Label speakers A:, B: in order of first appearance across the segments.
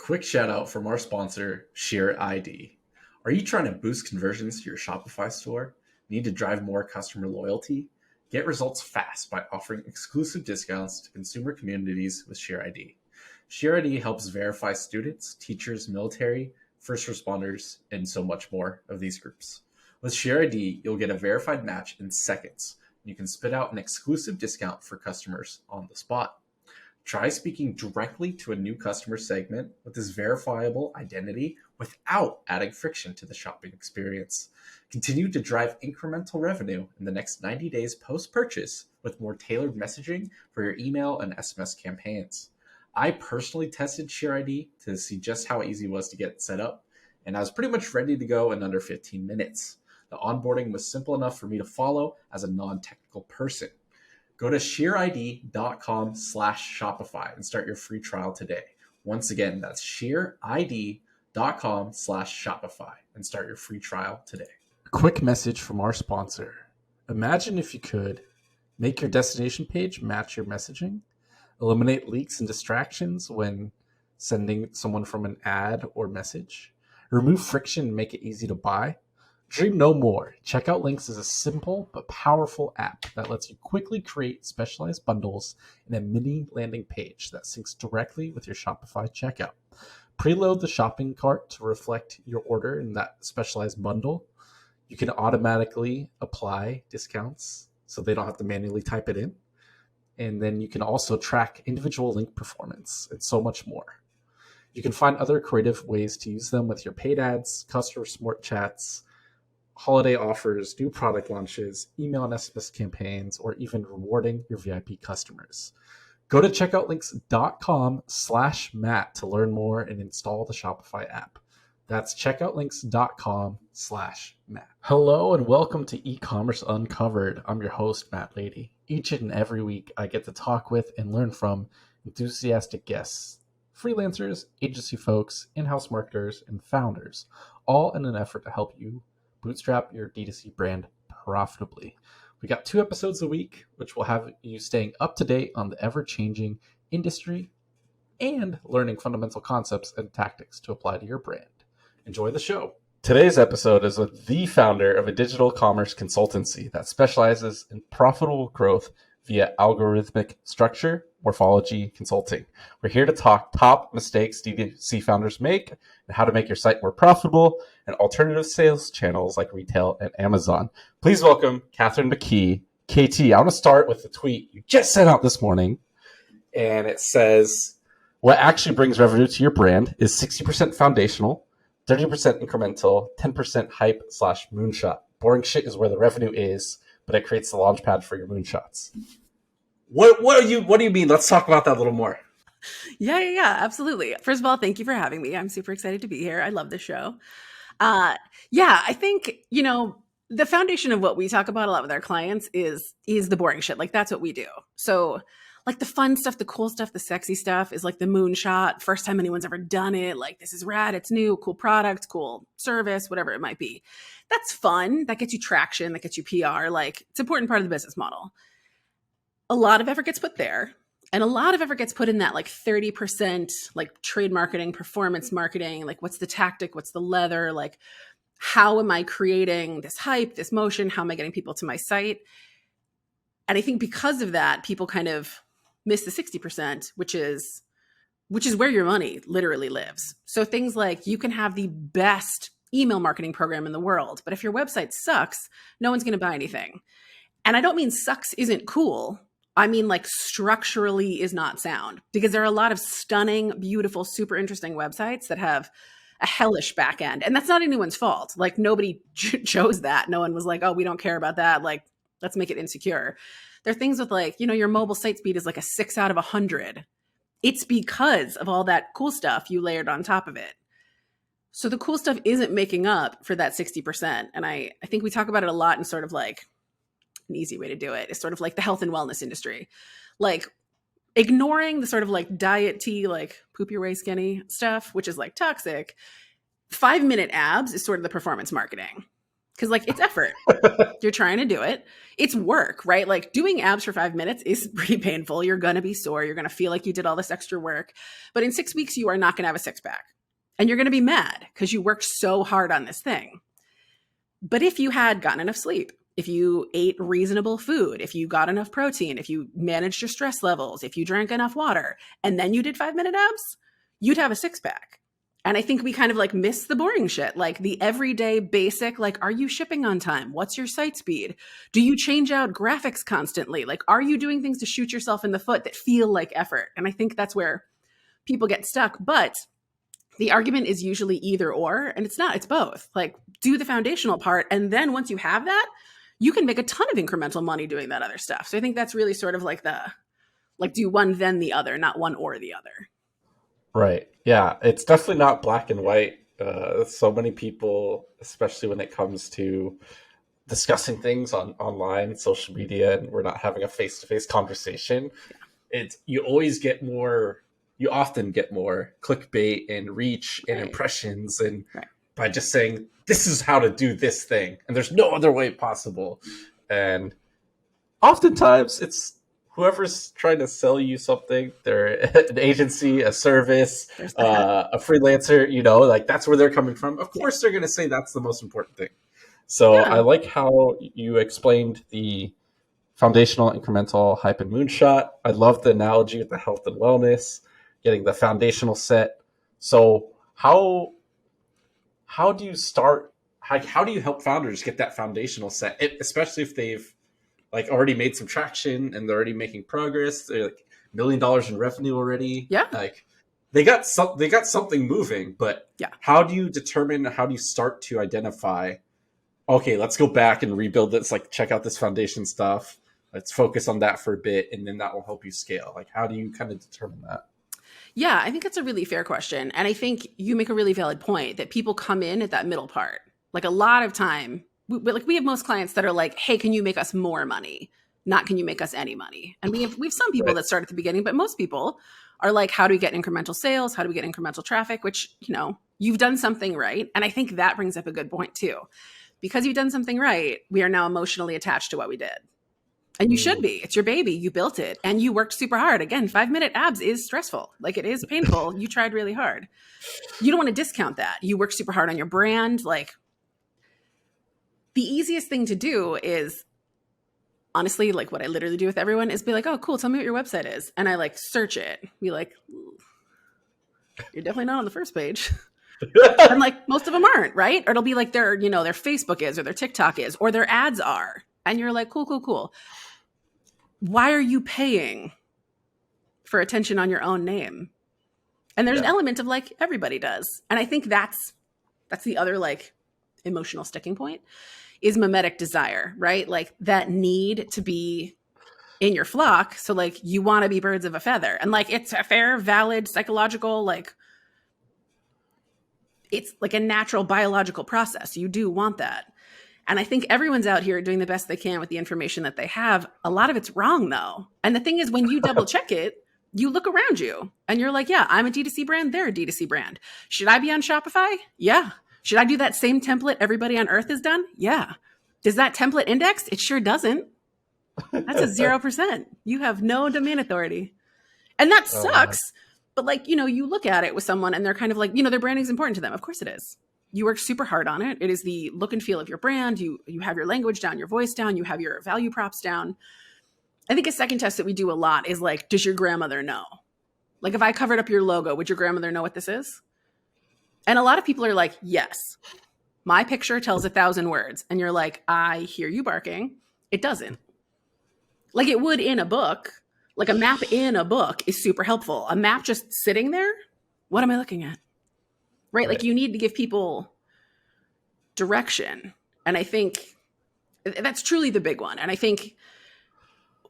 A: Quick shout out from our sponsor, Sheer ID. Are you trying to boost conversions to your Shopify store? Need to drive more customer loyalty? Get results fast by offering exclusive discounts to consumer communities with Sheer ID. Sheer ID helps verify students, teachers, military, first responders, and so much more of these groups. With Sheer ID, you'll get a verified match in seconds. You can spit out an exclusive discount for customers on the spot. Try speaking directly to a new customer segment with this verifiable identity without adding friction to the shopping experience. Continue to drive incremental revenue in the next 90 days post-purchase with more tailored messaging for your email and SMS campaigns. I personally tested ShareID to see just how easy it was to get set up, and I was pretty much ready to go in under 15 minutes. The onboarding was simple enough for me to follow as a non-technical person. Go to sheerid.com/Shopify and start your free trial today. Once again, that's sheerid.com/Shopify and start your free trial today.
B: A quick message from our sponsor. Imagine if you could make your destination page match your messaging, eliminate leaks and distractions when sending someone from an ad or message, remove friction and make it easy to buy. Dream no more. Checkout Links is a simple but powerful app that lets you quickly create specialized bundles in a mini landing page that syncs directly with your Shopify checkout. Preload the shopping cart to reflect your order in that specialized bundle. You can automatically apply discounts so they don't have to manually type it in. And then you can also track individual link performance and so much more. You can find other creative ways to use them with your paid ads, customer support chats, holiday offers, new product launches, email and SMS campaigns, or even rewarding your VIP customers. Go to checkoutlinks.com/Matt to learn more and install the Shopify app. That's checkoutlinks.com/Matt. Hello and welcome to Ecommerce Uncovered. I'm your host, Matt Lady. Each and every week, I get to talk with and learn from enthusiastic guests, freelancers, agency folks, in-house marketers, and founders, all in an effort to help you bootstrap your D2C brand profitably. We got 2 episodes a week, which will have you staying up to date on the ever-changing industry and learning fundamental concepts and tactics to apply to your brand. Enjoy the show. Today's episode is with the founder of a digital commerce consultancy that specializes in profitable growth via algorithmic structure, Morphology Consulting. We're here to talk top mistakes D2C founders make and how to make your site more profitable and alternative sales channels like retail and Amazon. Please welcome Katharine Mckee. KT, I want to start with the tweet you just sent out this morning. And it says, what actually brings revenue to your brand is 60% foundational, 30% incremental, 10% hype/moonshot. Boring shit is where the revenue is, but it creates the launch pad for your moonshots. What do you mean? Let's talk about that a little more.
C: Yeah, absolutely. First of all, thank you for having me. I'm super excited to be here. I love this show. I think, the foundation of what we talk about a lot with our clients is the boring shit. Like, that's what we do. So like the fun stuff, the cool stuff, the sexy stuff is like the moonshot, first time anyone's ever done it. Like, this is rad. It's new, cool product, cool service, whatever it might be. That's fun. That gets you traction. That gets you PR. Like, it's an important part of the business model. A lot of effort gets put there. And a lot of effort gets put in that like 30%, like trade marketing, performance marketing, like what's the tactic, what's the leather, like how am I creating this hype, this motion, how am I getting people to my site? And I think because of that, people kind of miss the 60%, which is where your money literally lives. So things like you can have the best email marketing program in the world, but if your website sucks, no one's going to buy anything. And I don't mean sucks isn't cool. I mean, like, structurally is not sound, because there are a lot of stunning, beautiful, super interesting websites that have a hellish back end. And that's not anyone's fault. Like, nobody chose that. No one was like, oh, we don't care about that. Like, let's make it insecure. There are things with like, your mobile site speed is like a 6 out of 100. It's because of all that cool stuff you layered on top of it. So the cool stuff isn't making up for that 60%. And I think we talk about it a lot in sort of like, an easy way to do it is sort of like the health and wellness industry. Like, ignoring the sort of like diet tea, like poop your way skinny stuff, which is like toxic. 5-minute abs is sort of the performance marketing. Because like it's effort. You're trying to do it. It's work, right? Like doing abs for 5 minutes is pretty painful. You're going to be sore. You're going to feel like you did all this extra work. But in 6 weeks, you are not going to have a six pack. And you're going to be mad because you worked so hard on this thing. But if you had gotten enough sleep, if you ate reasonable food, if you got enough protein, if you managed your stress levels, if you drank enough water, and then you did 5-minute abs, you'd have a six pack. And I think we kind of like miss the boring shit, like the everyday basic, like, are you shipping on time? What's your site speed? Do you change out graphics constantly? Like, are you doing things to shoot yourself in the foot that feel like effort? And I think that's where people get stuck. But the argument is usually either or, and it's not, it's both. Like, do the foundational part. And then once you have that, you can make a ton of incremental money doing that other stuff. So I think that's really sort of like do one, then the other, not one or the other.
B: Right. Yeah. It's definitely not black and white. So many people, especially when it comes to discussing things online, social media, and we're not having a face-to-face conversation, you often get more clickbait and reach and impressions and by just saying, this is how to do this thing. And there's no other way possible. And oftentimes it's whoever's trying to sell you something, they're an agency, a service, a freelancer, like that's where they're coming from. Of course, they're going to say that's the most important thing. So I like how you explained the foundational, incremental, hype, and moonshot. I love the analogy with the health and wellness, getting the foundational set. So how do you start? How do you help founders get that foundational set, especially if they've like already made some traction and they're already making progress? They're like $1 million in revenue already.
C: Yeah.
B: Like they got something moving, but how do you start to identify, okay, let's go back and rebuild this, like check out this foundation stuff. Let's focus on that for a bit. And then that will help you scale. Like, how do you kind of determine that?
C: Yeah, I think that's a really fair question. And I think you make a really valid point that people come in at that middle part. Like a lot of time, we have most clients that are like, hey, can you make us more money? Not can you make us any money? And we have some people that start at the beginning, but most people are like, how do we get incremental sales? How do we get incremental traffic? Which, you've done something right. And I think that brings up a good point too. Because you've done something right, we are now emotionally attached to what we did. And you should be. It's your baby. You built it and you worked super hard. Again, 5-minute abs is stressful. Like it is painful. You tried really hard. You don't want to discount that. You worked super hard on your brand. Like the easiest thing to do is honestly, like what I literally do with everyone is be like, oh, cool. Tell me what your website is. And I like search it. Be like, you're definitely not on the first page. And like most of them aren't, right? Or it'll be like their Facebook is, or their TikTok is, or their ads are. And you're like, cool. Why are you paying for attention on your own name? And there's an element of like everybody does. And I think that's the other like emotional sticking point is mimetic desire, right? Like that need to be in your flock. So like you want to be birds of a feather. And like it's a fair, valid, psychological, like it's like a natural biological process. You do want that. And I think everyone's out here doing the best they can with the information that they have. A lot of it's wrong though. And the thing is when you double check it, you look around you and you're like, yeah, I'm a D2C brand. They're a D2C brand. Should I be on Shopify? Yeah. Should I do that same template everybody on earth has done? Yeah. Does that template index? It sure doesn't. That's a 0%. You have no domain authority. And that sucks. But like, you look at it with someone and they're kind of like, their branding is important to them. Of course it is. You work super hard on it. It is the look and feel of your brand. You have your language down, your voice down, you have your value props down. I think a second test that we do a lot is like, does your grandmother know? Like if I covered up your logo, would your grandmother know what this is? And a lot of people are like, yes, my picture tells 1,000 words. And you're like, I hear you barking. It doesn't. Like it would in a book. Like a map in a book is super helpful. A map just sitting there, what am I looking at? Right? Like you need to give people direction. And I think that's truly the big one. And I think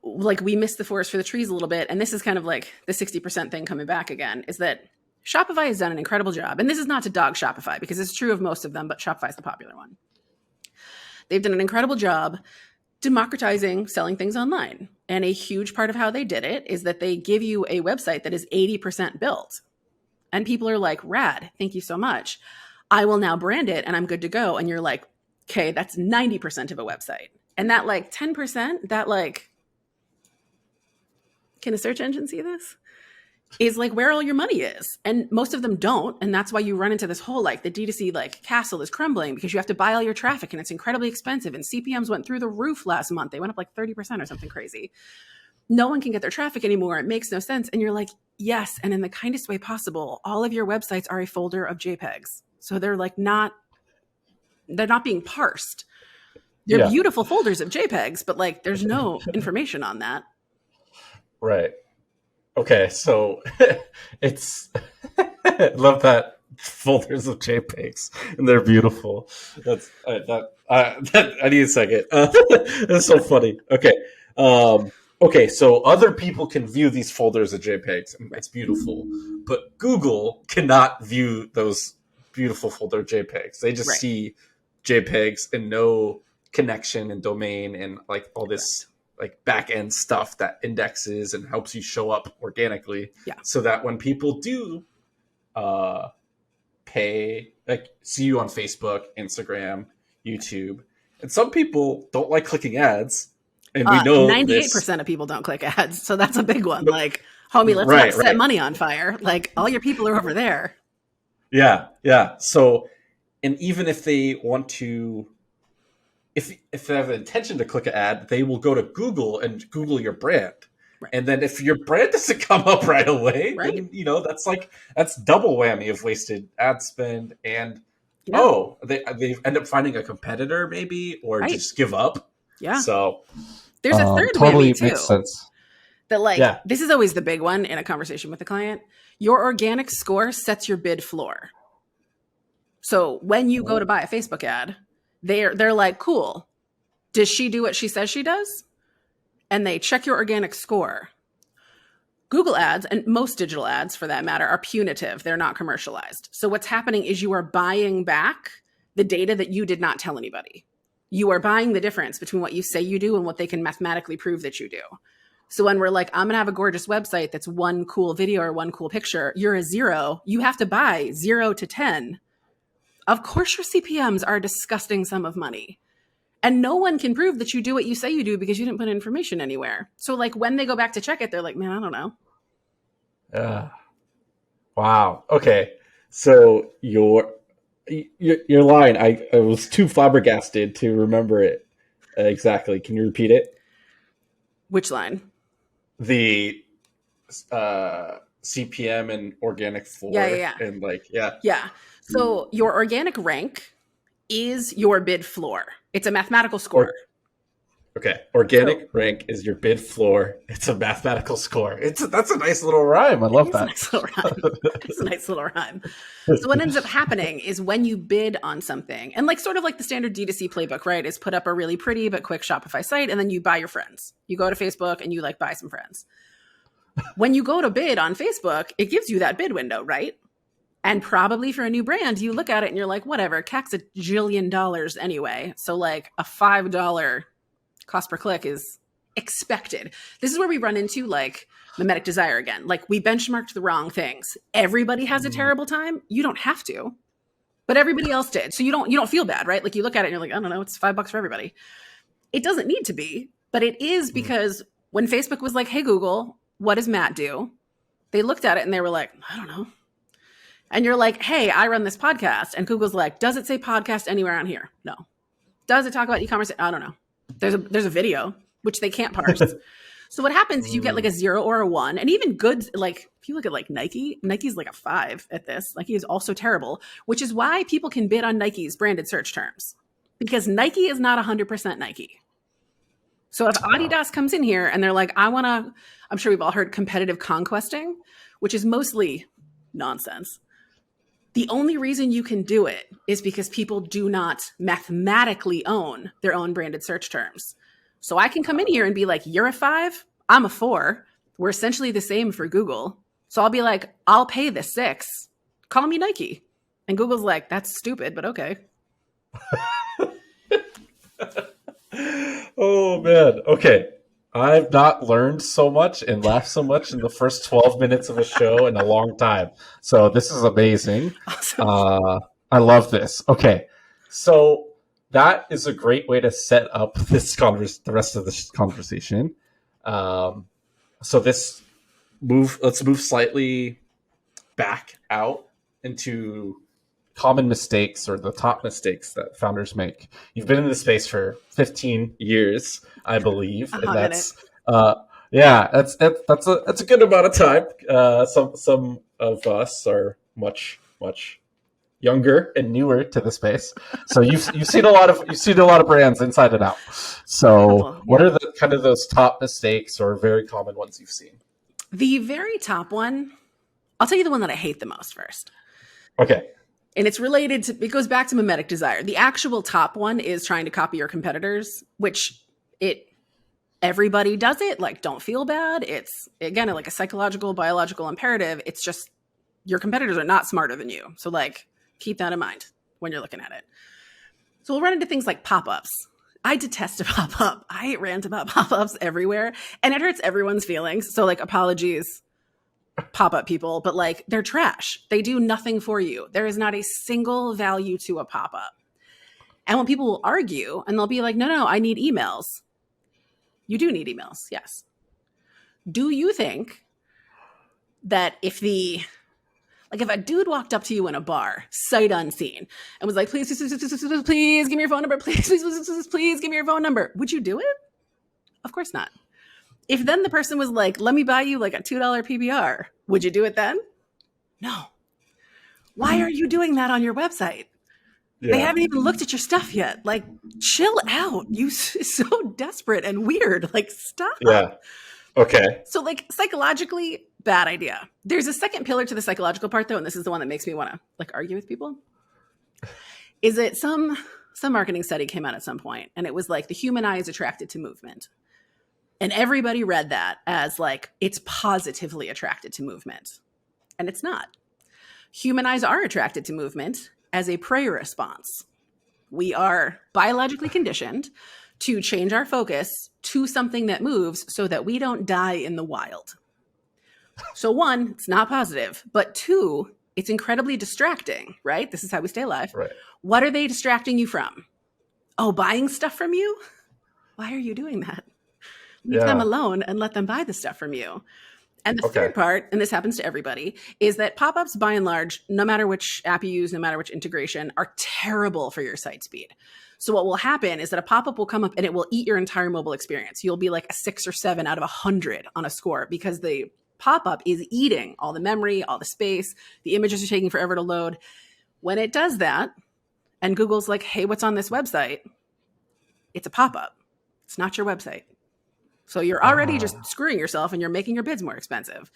C: like we missed the forest for the trees a little bit. And this is kind of like the 60% thing coming back again, is that Shopify has done an incredible job. And this is not to dog Shopify because it's true of most of them, but Shopify is the popular one. They've done an incredible job democratizing selling things online. And a huge part of how they did it is that they give you a website that is 80% built. And people are like, rad, thank you so much. I will now brand it and I'm good to go. And you're like, Okay, that's 90% of a website. And that like 10%, that like, can a search engine see this? Is like where all your money is. And most of them don't. And that's why you run into this whole like the D2C like castle is crumbling because you have to buy all your traffic and it's incredibly expensive. And CPMs went through the roof last month. They went up like 30% or something crazy. No one can get their traffic anymore. It makes no sense. And you're like, yes. And in the kindest way possible, all of your websites are a folder of JPEGs. So they're like they're not being parsed. They're beautiful folders of JPEGs, but like there's no information on that.
B: Right. Okay, so it's love that folders of JPEGs and they're beautiful. That's I need a second. That's so funny. Okay. Okay, so other people can view these folders of JPEGs. It's beautiful, but Google cannot view those beautiful folder JPEGs. They just see JPEGs and no connection and domain and like all this like back end stuff that indexes and helps you show up organically.
C: Yeah.
B: So that when people do pay, like see you on Facebook, Instagram, YouTube, and some people don't like clicking ads. And we know
C: 98% of people don't click ads. So that's a big one. Like, homie, let's not set money on fire. Like all your people are over there.
B: Yeah. Yeah. So, and even if they want to, if they have an intention to click an ad, they will go to Google and Google your brand. Right. And then if your brand doesn't come up right away, then, that's double whammy of wasted ad spend. And, they end up finding a competitor maybe, or just give up.
C: Yeah.
B: So
C: there's a third
B: totally
C: whammy too.
B: Makes sense.
C: That this is always the big one in a conversation with the client. Your organic score sets your bid floor. So when you go to buy a Facebook ad, they're like, cool. Does she do what she says she does? And they check your organic score. Google ads, and most digital ads for that matter, are punitive. They're not commercialized. So what's happening is you are buying back the data that you did not tell anybody. You are buying the difference between what you say you do and what they can mathematically prove that you do. So when we're like, I'm going to have a gorgeous website that's one cool video or one cool picture, you're a 0. You have to buy 0 to 10. Of course your CPMs are a disgusting sum of money. And no one can prove that you do what you say you do because you didn't put information anywhere. So like when they go back to check it, they're like, man, I don't know.
B: Wow. Okay. So your line, I was too flabbergasted to remember it exactly. Can you repeat it?
C: Which line?
B: The CPM and organic floor.
C: Yeah.
B: And
C: Yeah. So your organic rank is your bid floor. It's a mathematical score.
B: Organic rank is your bid floor. It's a mathematical score. That's a nice little rhyme. I love that.
C: It's a nice little rhyme. So what ends up happening is when you bid on something, and like sort of like the standard D2C playbook, right, is put up a really pretty but quick Shopify site, and then you buy your friends. You go to Facebook and you like buy some friends. When you go to bid on Facebook, it gives you that bid window, right? And probably for a new brand, you look at it and you're like, whatever, CAC's $1 jillion anyway. So like a $5 cost per click is expected. This is where we run into like mimetic desire again. Like we benchmarked the wrong things. Everybody has a terrible time. You don't have to, but everybody else did. So you don't feel bad, right? Like you look at it and you're like, I don't know, it's $5 for everybody. It doesn't need to be, but it is because when Facebook was like, hey, Google, what does Matt do? They looked at it and they were like, I don't know. And you're like, hey, I run this podcast. And Google's like, does it say podcast anywhere on here? No. Does it talk about e-commerce? I don't know. There's a video, which they can't parse. So what happens is you get like a 0 or a 1. And even good, like if you look at like Nike's like a 5 at this. Nike is also terrible, which is why people can bid on Nike's branded search terms. Because Nike is not 100% Nike. So if Adidas comes in here and they're like, I'm sure we've all heard competitive conquesting, which is mostly nonsense. The only reason you can do it is because people do not mathematically own their own branded search terms. So I can come in here and be like, you're a 5, I'm a 4. We're essentially the same for Google. So I'll be like, I'll pay the 6. Call me Nike. And Google's like, that's stupid, but okay.
B: Oh, man. Okay. I've not learned so much and laughed so much in the first 12 minutes of a show in a long time. So this is amazing.
C: Awesome.
B: I love this. Okay. So that is a great way to set up the rest of this conversation. So let's move slightly back out into common mistakes or the top mistakes that founders make. You've been in this space for 15 years, I believe, and that's that's a good amount of time. Some of us are much younger and newer to the space, so you've seen a lot of brands inside and out. So, what are the kind of those top mistakes or very common ones you've seen?
C: The very top one, I'll tell you the one that I hate the most first.
B: Okay.
C: And it's related to, it goes back to mimetic desire. The actual top one is trying to copy your competitors, which everybody does it. Like, don't feel bad. It's, again, like a psychological, biological imperative. It's just your competitors are not smarter than you. So, like, keep that in mind when you're looking at it. So we'll run into things like pop-ups. I detest a pop-up. I rant about pop-ups everywhere, and it hurts everyone's feelings. So, like, apologies, pop-up people, but like, they're trash. They do nothing for you. There is not a single value to a pop-up. And when people will argue and they'll be like, no, I need emails. You do need emails, yes. Do you think that if a dude walked up to you in a bar, sight unseen, and was like, please give me your phone number, please give me your phone number, would you do it? Of course not. If then the person was like, let me buy you like a $2 PBR, would you do it then? No. Why are you doing that on your website? Yeah. They haven't even looked at your stuff yet. Like, chill out. You so desperate and weird. Like, stop.
B: Yeah. Okay.
C: So, like, psychologically, bad idea. There's a second pillar to the psychological part, though, and this is the one that makes me want to like argue with people. Is that some marketing study came out at some point, and it was like the human eye is attracted to movement. And everybody read that as like, it's positively attracted to movement. And it's not. Human eyes are attracted to movement as a prey response. We are biologically conditioned to change our focus to something that moves so that we don't die in the wild. So one, it's not positive, but two, it's incredibly distracting, right? This is how we stay alive.
B: Right.
C: What are they distracting you from? Oh, buying stuff from you? Why are you doing that? Leave them alone and let them buy the stuff from you. And the third part, and this happens to everybody, is that pop-ups, by and large, no matter which app you use, no matter which integration, are terrible for your site speed. So what will happen is that a pop-up will come up and it will eat your entire mobile experience. You'll be like a 6 or 7 out of 100 on a score because the pop-up is eating all the memory, all the space, the images are taking forever to load. When it does that, and Google's like, hey, what's on this website? It's a pop-up. It's not your website. So you're already just screwing yourself and you're making your bids more expensive.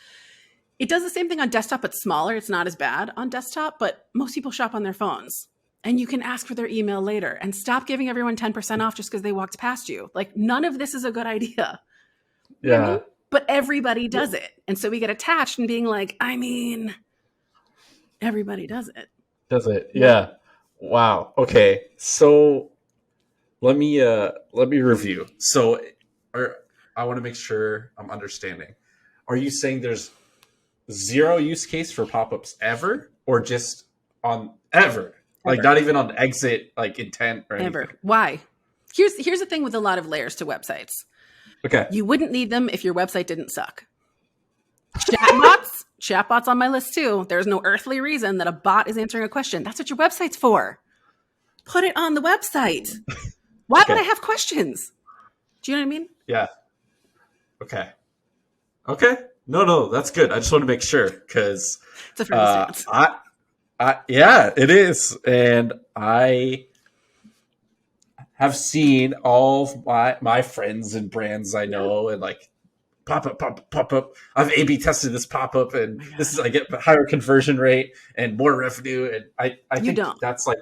C: It does the same thing on desktop, but smaller. It's not as bad on desktop, but most people shop on their phones. And you can ask for their email later and stop giving everyone 10% off just because they walked past you. Like, none of this is a good idea.
B: Yeah.
C: You know what I mean? But everybody does it. And so we get attached and being like, everybody does it.
B: Does it? Yeah. Wow. Okay. So let me review. So I want to make sure I'm understanding. Are you saying there's zero use case for pop-ups ever, or just on ever? Like, not even on exit, like intent or anything?
C: Ever. Why? Here's the thing with a lot of layers to websites.
B: Okay.
C: You wouldn't need them if your website didn't suck. Chatbots on my list too. There's no earthly reason that a bot is answering a question. That's what your website's for. Put it on the website. Why would I have questions? Do you know what I mean?
B: Yeah. Okay. No, that's good. I just want to make sure because
C: it's a fair stance.
B: Yeah, it is, and I have seen all my friends and brands I know, and like pop up. I've A/B tested this pop up, and this is I get higher conversion rate and more revenue, and I think that's like,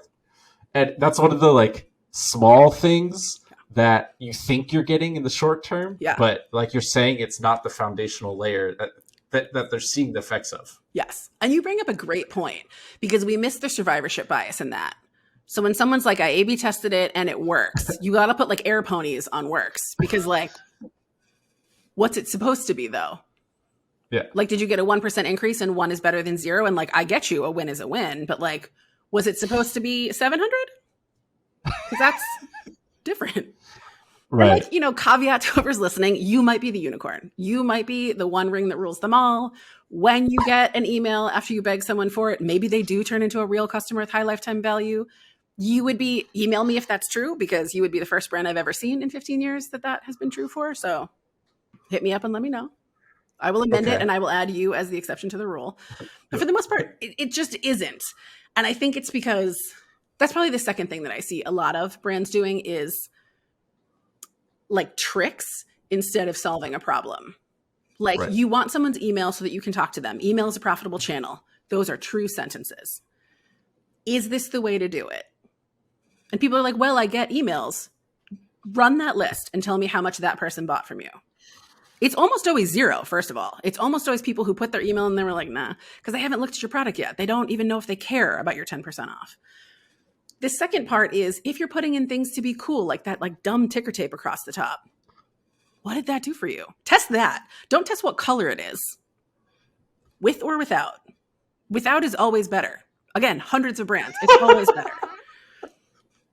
B: and that's one of the like small things that you think you're getting in the short term, but like you're saying, it's not the foundational layer that they're seeing the effects of.
C: Yes. And you bring up a great point because we miss the survivorship bias in that. So when someone's like, I A/B tested it and it works, you got to put like air ponies on works because like, what's it supposed to be though?
B: Yeah.
C: Like, did you get a 1% increase and 1 is better than 0? And like, I get you, a win is a win, but like, was it supposed to be 700? because that's different.
B: Right.
C: And like, you know, caveat to whoever's listening, you might be the unicorn. You might be the one ring that rules them all. When you get an email after you beg someone for it, maybe they do turn into a real customer with high lifetime value. You would be, email me if that's true, because you would be the first brand I've ever seen in 15 years that has been true for. So hit me up and let me know. I will amend it and I will add you as the exception to the rule. But for the most part, it just isn't. And I think it's because that's probably the second thing that I see a lot of brands doing is like tricks instead of solving a problem. Like you want someone's email so that you can talk to them. Email is a profitable channel. Those are true sentences. Is this the way to do it? And people are like, well, I get emails. Run that list and tell me how much that person bought from you. It's almost always zero, first of all. It's almost always people who put their email and they were like, nah, because they haven't looked at your product yet. They don't even know if they care about your 10% off. The second part is if you're putting in things to be cool, like that like dumb ticker tape across the top, what did that do for you? Test that. Don't test what color it is. With or without. Without is always better. Again, hundreds of brands. It's always better.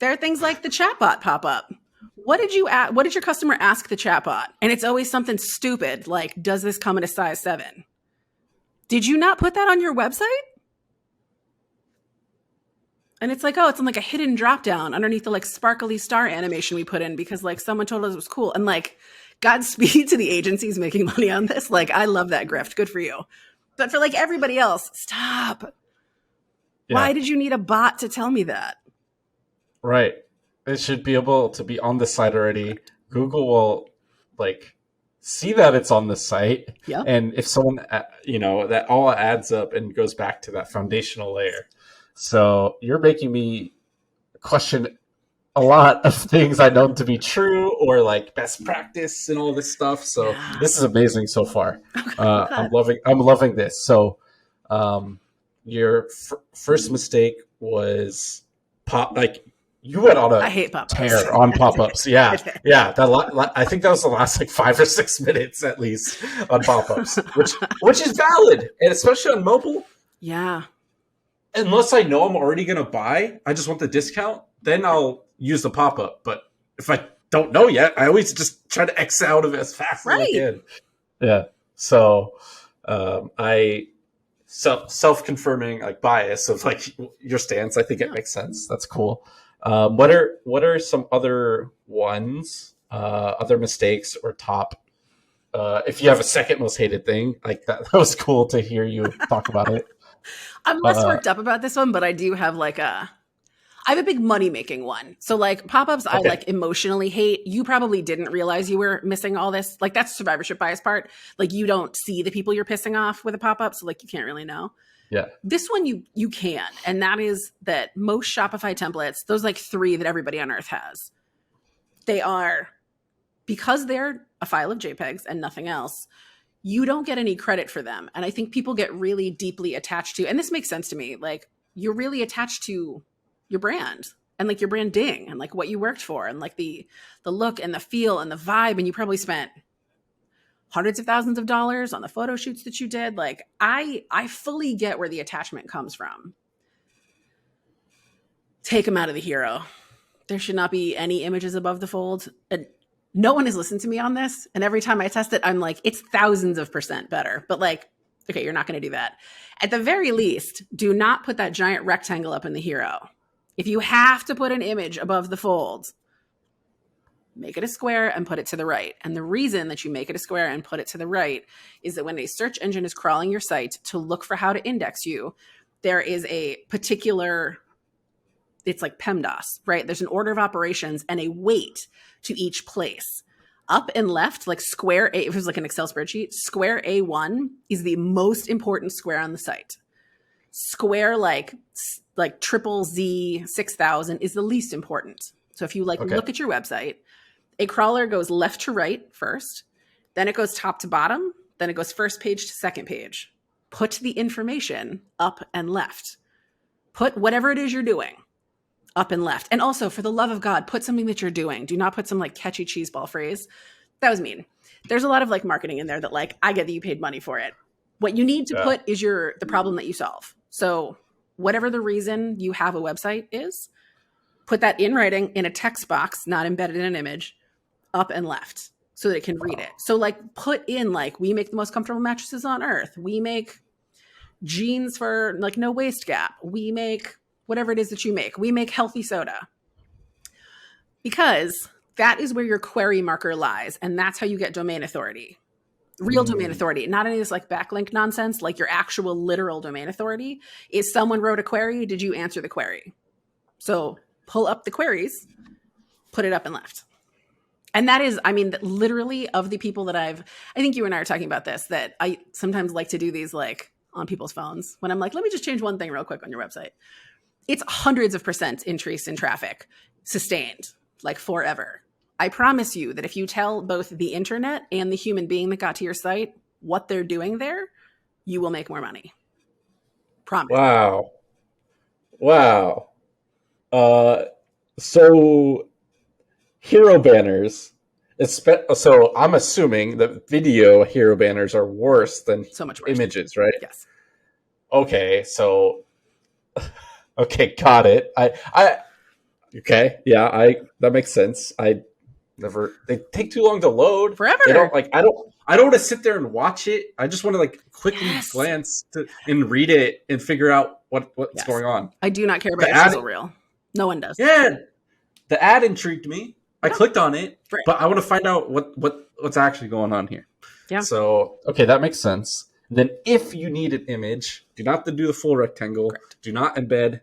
C: There are things like the chatbot pop up. What did your customer ask the chatbot? And it's always something stupid like, does this come in a size 7? Did you not put that on your website? And it's like, oh, it's in like a hidden drop down underneath the like sparkly star animation we put in because like someone told us it was cool. And like, Godspeed to the agencies making money on this. Like, I love that grift. Good for you. But for like everybody else, stop. Yeah. Why did you need a bot to tell me that?
B: Right. It should be able to be on the site already. Google will like see that it's on the site.
C: Yep.
B: And if someone, you know, that all adds up and goes back to that foundational layer. So you're making me question a lot of things I know to be true or like best practice and all this stuff. So this is amazing so far. I'm loving this. So your first mistake was you went on a tear on pop-ups. Yeah. I think that was the last like 5 or 6 minutes at least on pop-ups, which is valid, and especially on mobile.
C: Yeah.
A: Unless I know I'm already going to buy, I just want the discount, then I'll use the pop-up. But if I don't know yet, I always just try to X out of it as fast as I can. Yeah. So I self-confirming like bias of like your stance. I think it makes sense. That's cool. What are some other ones, other mistakes or top? If you have a second most hated thing, like that was cool to hear you talk about it.
C: I'm less worked up about this one, but I do have I have a big money making one. So like pop-ups, I like emotionally hate. You probably didn't realize you were missing all this. Like that's survivorship bias part. Like you don't see the people you're pissing off with a pop-up. So like you can't really know.
B: Yeah.
C: This one you can. And that is that most Shopify templates, those like 3 that everybody on earth has, they are, because they're a file of JPEGs and nothing else, you don't get any credit for them. And I think people get really deeply attached to, and this makes sense to me, like you're really attached to your brand and like your branding and like what you worked for and like the look and the feel and the vibe. And you probably spent hundreds of thousands of dollars on the photo shoots that you did. Like I fully get where the attachment comes from. Take them out of the hero. There should not be any images above the fold. And no one has listened to me on this. And every time I test it, I'm like, it's thousands of % better. But like, okay, you're not going to do that. At the very least, do not put that giant rectangle up in the hero. If you have to put an image above the fold, make it a square and put it to the right. And the reason that you make it a square and put it to the right is that when a search engine is crawling your site to look for how to index you, there is a particular, it's like PEMDAS, right? There's an order of operations and a weight to each place. Up and left, like square A, if it was like an Excel spreadsheet, square A1 is the most important square on the site. Square like triple Z 6000 is the least important. So if you look at your website, a crawler goes left to right first, then it goes top to bottom, then it goes first page to second page. Put the information up and left. Put whatever it is you're doing up and left. And also, for the love of God, put something that you're doing. Do not put some like catchy cheeseball phrase. That was mean. There's a lot of like marketing in there that like, I get that you paid money for it. What you need to put is the problem that you solve. So whatever the reason you have a website is, Put that in writing in a text box, not embedded in an image, up and left so that it can read it. So like put in like, we make the most comfortable mattresses on earth. We make jeans for like no waist gap. We make whatever it is that you make. We make healthy soda. Because that is where your query marker lies. And that's how you get domain authority. Real domain authority, not any of this like backlink nonsense, like your actual literal domain authority is someone wrote a query. Did you answer the query? So pull up the queries, put it up and left. And that is, I mean, literally of the people that I think you and I are talking about this, that I sometimes like to do these like on people's phones when I'm like, let me just change one thing real quick on your website. It's hundreds of % increase in traffic sustained like forever. I promise you that if you tell both the internet and the human being that got to your site what they're doing there, you will make more money. Promise.
A: Wow. So hero banners, so I'm assuming that video hero banners are worse than
C: So much worse.
A: images, right?
C: Yes.
A: Okay, so okay, got it. Okay, yeah, that makes sense. They take too long to load.
C: Forever.
A: They don't I don't want to sit there and watch it. I just want to like quickly glance and read it and figure out what's going on.
C: I do not care about your sizzle reel. No one does.
A: Yeah, the ad intrigued me. I clicked on it,
C: right.
A: But I want to find out what's actually going on here.
C: Yeah.
A: So okay, that makes sense. Then if you need an image, do not do the full rectangle.
C: Correct.
A: Do not embed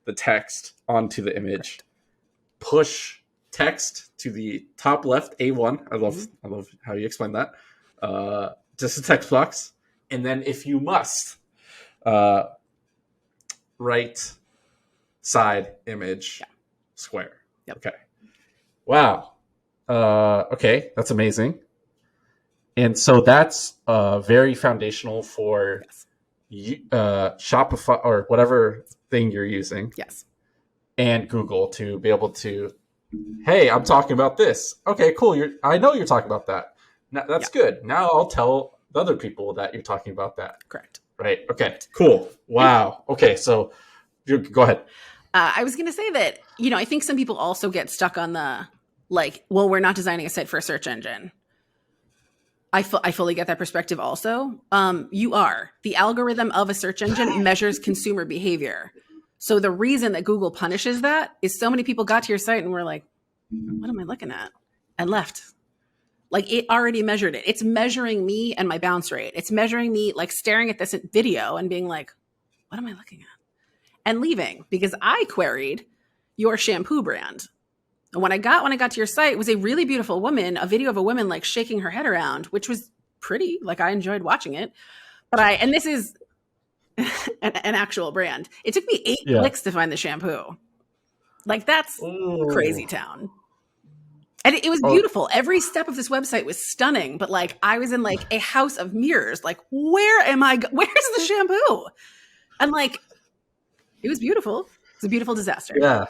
A: the text onto the image.
C: Correct.
A: Push text to the top left, A1. I love how you explain that. Just a text box. And then if you must, right side image square.
C: Yep.
A: Okay. Wow. Okay, that's amazing. And so that's very foundational for Shopify or whatever thing you're using.
C: Yes.
A: And Google to be able to, hey, I'm talking about this. Okay, cool. I know you're talking about that. Now, that's good. Now I'll tell the other people that you're talking about that.
C: Correct.
A: Right. Okay, cool. Wow. Okay, so go ahead.
C: I was going to say that, I think some people also get stuck on the, like, well, we're not designing a site for a search engine. I fully get that perspective also. You are. The algorithm of a search engine measures consumer behavior. So the reason that Google punishes that is so many people got to your site and were like, what am I looking at? And left. Like it already measured it. It's measuring me and my bounce rate. It's measuring me like staring at this video and being like, what am I looking at? And leaving because I queried your shampoo brand. And when I got to your site, it was a really beautiful woman, a video of a woman like shaking her head around, which was pretty. Like I enjoyed watching it. And this is an actual brand. It took me 8 clicks to find the shampoo. Like that's crazy town. And it was beautiful. Every step of this website was stunning, but like I was in like a house of mirrors. Like, where's the shampoo? And like, it was beautiful. It's a beautiful disaster.
B: Yeah.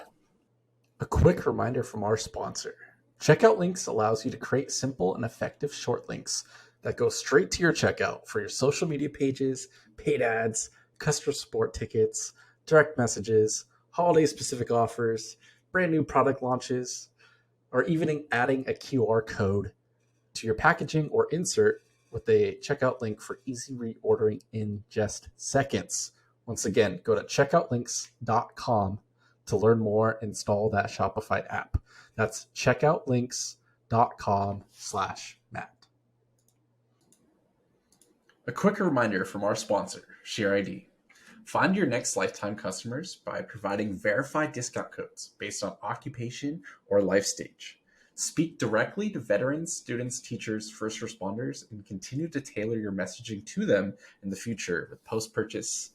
B: A quick reminder from our sponsor. Checkout Links allows you to create simple and effective short links that go straight to your checkout for your social media pages, paid ads, customer support tickets, direct messages, holiday-specific offers, brand new product launches, or even adding a QR code to your packaging or insert with a checkout link for easy reordering in just seconds. Once again, go to checkoutlinks.com to learn more and install that Shopify app. That's checkoutlinks.com/Matt.
A: A quick reminder from our sponsor, ShareID. Find your next lifetime customers by providing verified discount codes based on occupation or life stage. Speak directly to veterans, students, teachers, first responders, and continue to tailor your messaging to them in the future with post-purchase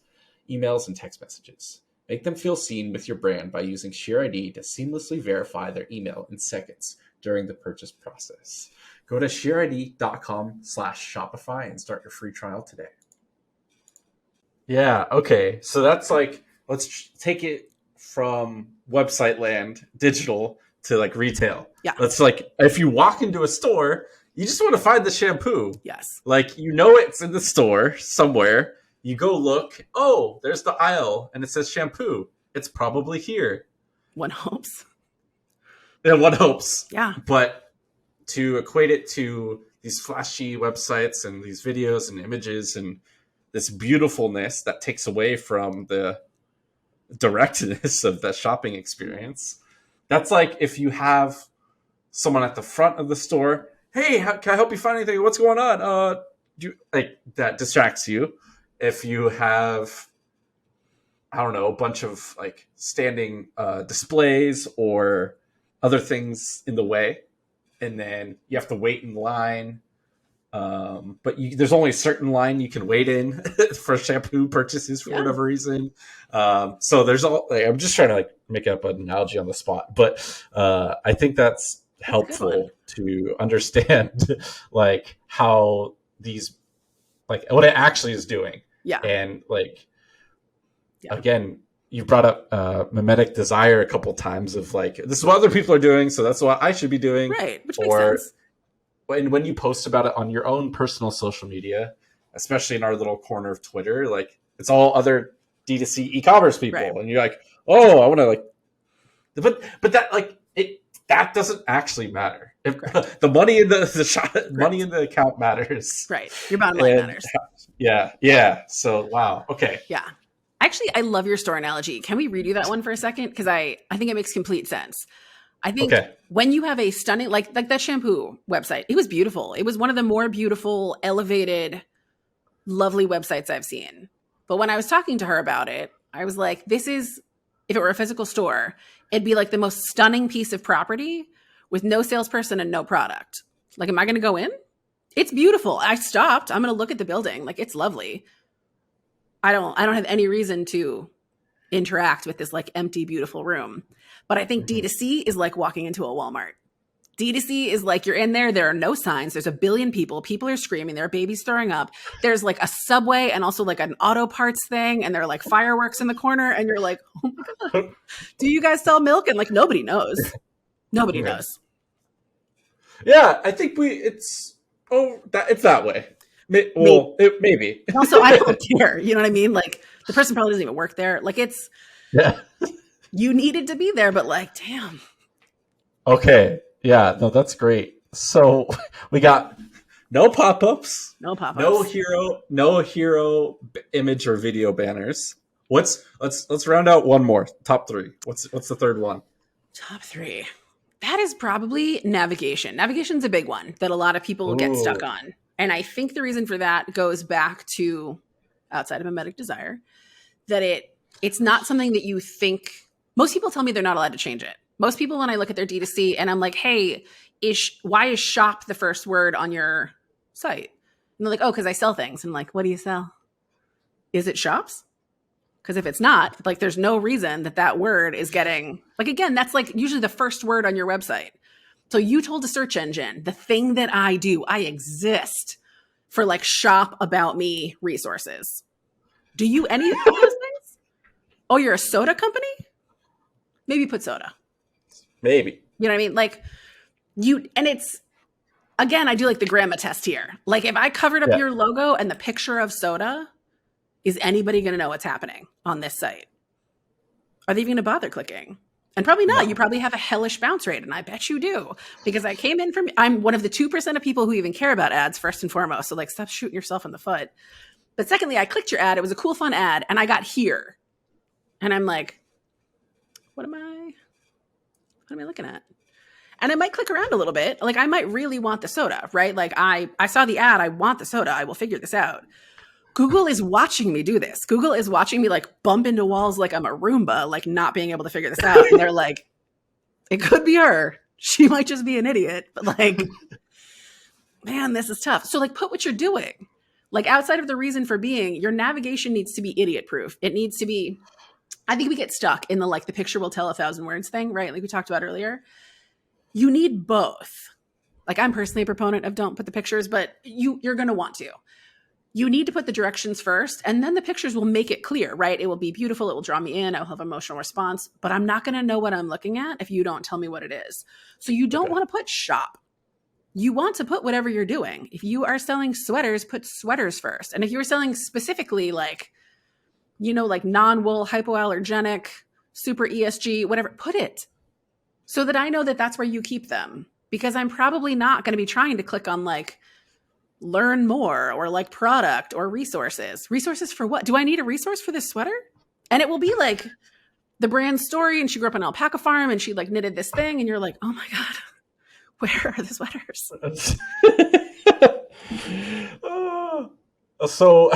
A: emails and text messages. Make them feel seen with your brand by using ShareID to seamlessly verify their email in seconds during the purchase process. Go to shareid.com/Shopify and start your free trial today. Yeah, okay. So that's like, let's take it from website land, digital, to like retail.
C: Yeah.
A: That's like, if you walk into a store, you just want to find the shampoo.
C: Yes.
A: Like, it's in the store somewhere. You go look, there's the aisle and it says shampoo. It's probably here.
C: One hopes.
A: Yeah, one hopes.
C: Yeah.
A: But to equate it to these flashy websites and these videos and images and this beautifulness that takes away from the directness of the shopping experience. That's like if you have someone at the front of the store, hey, can I help you find anything? What's going on? Like that distracts you. If you have, I don't know, a bunch of like standing displays or other things in the way, and then you have to wait in line. But there's only a certain line you can wait in for shampoo purchases for whatever reason. So there's I'm just trying to like make up an analogy on the spot, but I think that's helpful to understand like how these, like what it actually is doing.
C: Yeah.
A: And like, again, you brought up mimetic desire a couple times of like, this is what other people are doing, so that's what I should be doing.
C: Right, which makes sense.
A: When you post about it on your own personal social media, especially in our little corner of Twitter, like it's all other D2C e-commerce people. Right. And you're like, oh, I want to like, but that like, that doesn't actually matter. If the money in the money in the account matters.
C: Right. Your bottom line matters.
A: Yeah. Yeah. So, wow. Okay.
C: Yeah. Actually, I love your store analogy. Can we redo that one for a second? Because I think it makes complete sense. I think when you have a stunning, like that shampoo website, it was beautiful. It was one of the more beautiful, elevated, lovely websites I've seen. But when I was talking to her about it, I was like, this is, if it were a physical store, it'd be like the most stunning piece of property with no salesperson and no product. Like, am I going to go in? It's beautiful. I stopped. I'm going to look at the building. Like, it's lovely. I don't have any reason to interact with this like empty, beautiful room. But I think D2C is like walking into a Walmart. D2C is like, you're in there. There are no signs. There's a billion people. People are screaming. There are babies throwing up. There's like a Subway and also like an auto parts thing. And there are like fireworks in the corner. And you're like, oh my God, do you guys sell milk? And like, nobody knows. Nobody knows.
A: Yeah, I think it's that way. Well, maybe.
C: Also, I don't care. You know what I mean? Like, the person probably doesn't even work there. Like, it's, you needed to be there, but like, damn.
B: Okay. Yeah, no, that's great. So we got
A: no pop-ups,
C: no
A: hero image or video banners. Let's round out one more. Top 3. What's the third one?
C: Top 3. That is probably navigation. Navigation's a big one that a lot of people get stuck on. And I think the reason for that goes back to, outside of mimetic desire, that it's not something that you think. Most people tell me they're not allowed to change it. Most people, when I look at their D2C and I'm like, hey, why is shop the first word on your site? And they're like, oh, because I sell things. I'm like, what do you sell? Is it shops? Because if it's not, like, there's no reason that word is getting, like, again, that's like usually the first word on your website. So you told a search engine, the thing that I do, I exist for like shop about me resources. Do you any of those things? Oh, you're a soda company? Maybe put soda.
A: Maybe.
C: You know what I mean? Like and it's, again, I do like the grandma test here. Like, if I covered up your logo and the picture of soda, is anybody going to know what's happening on this site? Are they even going to bother clicking? And probably not. No. You probably have a hellish bounce rate, and I bet you do. Because I'm one of the 2% of people who even care about ads, first and foremost. So like, stop shooting yourself in the foot. But secondly, I clicked your ad. It was a cool, fun ad. And I got here. And I'm like, what am I looking at? And I might click around a little bit. Like, I might really want the soda, right? Like, I saw the ad. I want the soda. I will figure this out. Google is watching me do this. Google is watching me like bump into walls like I'm a Roomba, like not being able to figure this out. And they're like, it could be her. She might just be an idiot. But like, man, this is tough. So like, put what you're doing. Like, outside of the reason for being, your navigation needs to be idiot proof. It needs to be, I think we get stuck in the like, the picture will tell 1,000 words thing, right? Like we talked about earlier. You need both. Like, I'm personally a proponent of don't put the pictures, but you're going to want to. You need to put the directions first, and then the pictures will make it clear, right? It will be beautiful. It will draw me in. I'll have emotional response, but I'm not going to know what I'm looking at if you don't tell me what it is. So you don't want to put shop. You want to put whatever you're doing. If you are selling sweaters, put sweaters first. And if you're selling specifically like, you know, like non-wool hypoallergenic super ESG, whatever, put it so that I know that that's where you keep them, because I'm probably not going to be trying to click on like learn more or like product or resources. Resources for what? Do I need a resource for this sweater? And it will be like the brand story, and she grew up on an alpaca farm and she like knitted this thing, and you're like, oh my God, where are the sweaters?
A: So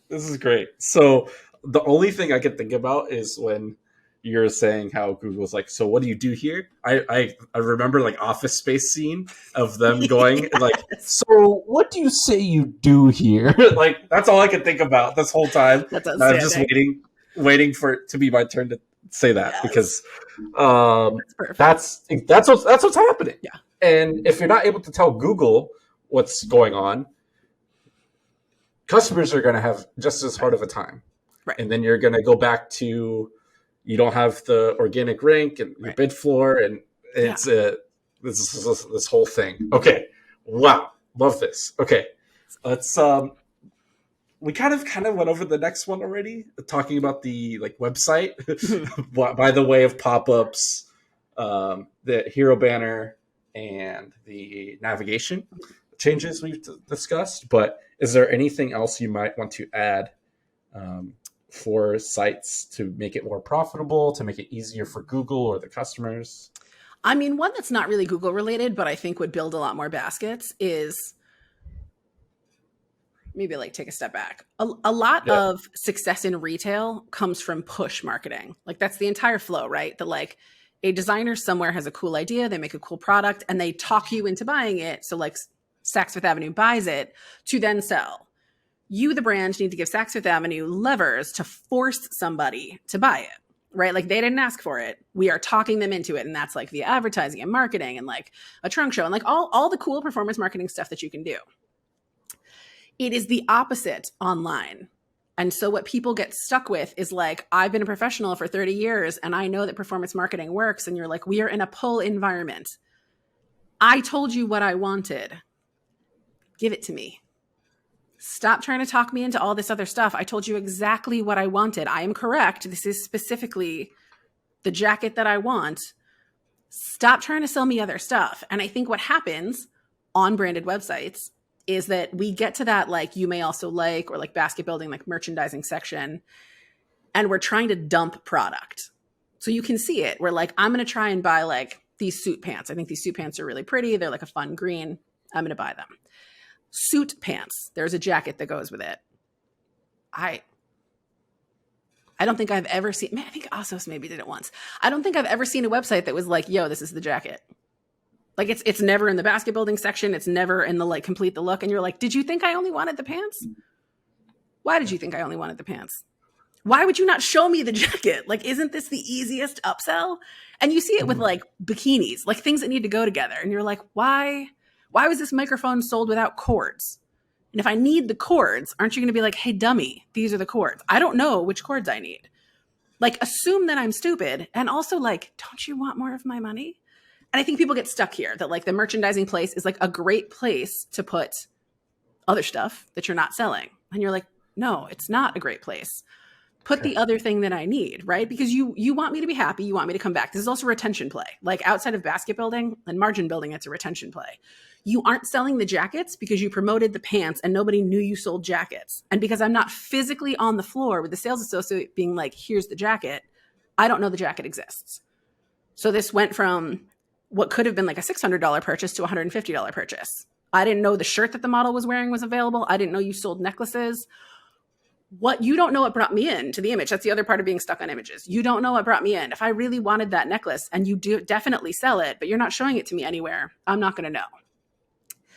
A: this is great. So the only thing I can think about is when you're saying how Google's like, so what do you do here? I remember like Office Space scene of them going like, so what do you say you do here? Like that's all I could think about this whole time.
C: That's
A: And I'm just waiting for it to be my turn to say that, because that's what's happening.
C: Yeah.
A: And if you're not able to tell Google what's going on, customers are going to have just as hard of a time.
C: Right.
A: And then you're going to go back to, you don't have the organic rank and your bid floor, and it's this whole thing. Okay. Wow. Love this. Okay. Let's we kind of went over the next one already, talking about the like website by the way of pop-ups, the hero banner, and the navigation changes we've discussed. But is there anything else you might want to add for sites to make it more profitable, to make it easier for Google or the customers?
C: I mean, one that's not really Google related, but I think would build a lot more baskets is, maybe like take a step back. A lot of success in retail comes from push marketing. Like that's the entire flow, right? That like a designer somewhere has a cool idea, they make a cool product, and they talk you into buying it. So like Saks Fifth Avenue buys it to then sell. You, the brand, need to give Saks Fifth Avenue levers to force somebody to buy it, right? Like they didn't ask for it. We are talking them into it. And that's like the advertising and marketing and like a trunk show and like all the cool performance marketing stuff that you can do. It is the opposite online. And so what people get stuck with is like, I've been a professional for 30 years and I know that performance marketing works. And you're like, we are in a pull environment. I told you what I wanted. Give it to me. Stop trying to talk me into all this other stuff. I told you exactly what I wanted. I am correct. This is specifically the jacket that I want. Stop trying to sell me other stuff. And I think what happens on branded websites is that we get to that, like you may also like, or like basket building, like merchandising section, and we're trying to dump product. So you can see it. We're like, I'm going to try and buy like these suit pants. I think these suit pants are really pretty. They're like a fun green. I'm going to buy them. Suit pants. There's a jacket that goes with it. I don't think I've ever seen, I think Asos maybe did it once. I don't think I've ever seen a website that was like, yo, this is the jacket. Like it's never in the basket building section. It's never in the like complete the look. And you're like, did you think I only wanted the pants? Why did you think I only wanted the pants? Why would you not show me the jacket? Like, isn't this the easiest upsell? And you see it with like bikinis, like things that need to go together. And you're like, why was this microphone sold without cords? And if I need the cords, aren't you going to be like, hey, dummy, these are the cords. I don't know which cords I need. Like, assume that I'm stupid. And also like, don't you want more of my money? And I think people get stuck here that like the merchandising place is like a great place to put other stuff that you're not selling. And you're like, no, it's not a great place. Put the other thing that I need, right? Because you want me to be happy. You want me to come back. This is also a retention play. Like outside of basket building and margin building, it's a retention play. You aren't selling the jackets because you promoted the pants and nobody knew you sold jackets. And because I'm not physically on the floor with the sales associate being like, here's the jacket, I don't know the jacket exists. So this went from what could have been like a $600 purchase to a $150 purchase. I didn't know the shirt that the model was wearing was available. I didn't know you sold necklaces. What you don't know what brought me in to the image. That's the other part of being stuck on images. You don't know what brought me in. If I really wanted that necklace and you do definitely sell it, but you're not showing it to me anywhere, I'm not going to know.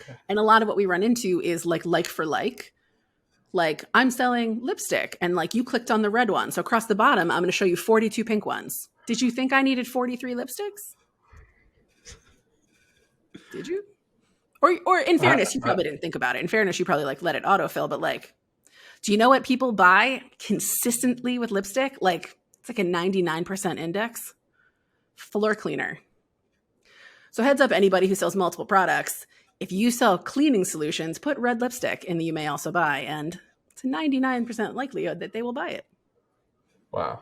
C: Okay. And a lot of what we run into is like for like I'm selling lipstick and like you clicked on the red one. So across the bottom, I'm going to show you 42 pink ones. Did you think I needed 43 lipsticks? Did you? Or in fairness, you probably didn't think about it. In fairness, you probably like let it autofill, but like, do you know what people buy consistently with lipstick? Like it's like a 99% index. Floor cleaner. So heads up, anybody who sells multiple products, if you sell cleaning solutions, put red lipstick in the you may also buy, and it's a 99% likelihood that they will buy it.
A: Wow.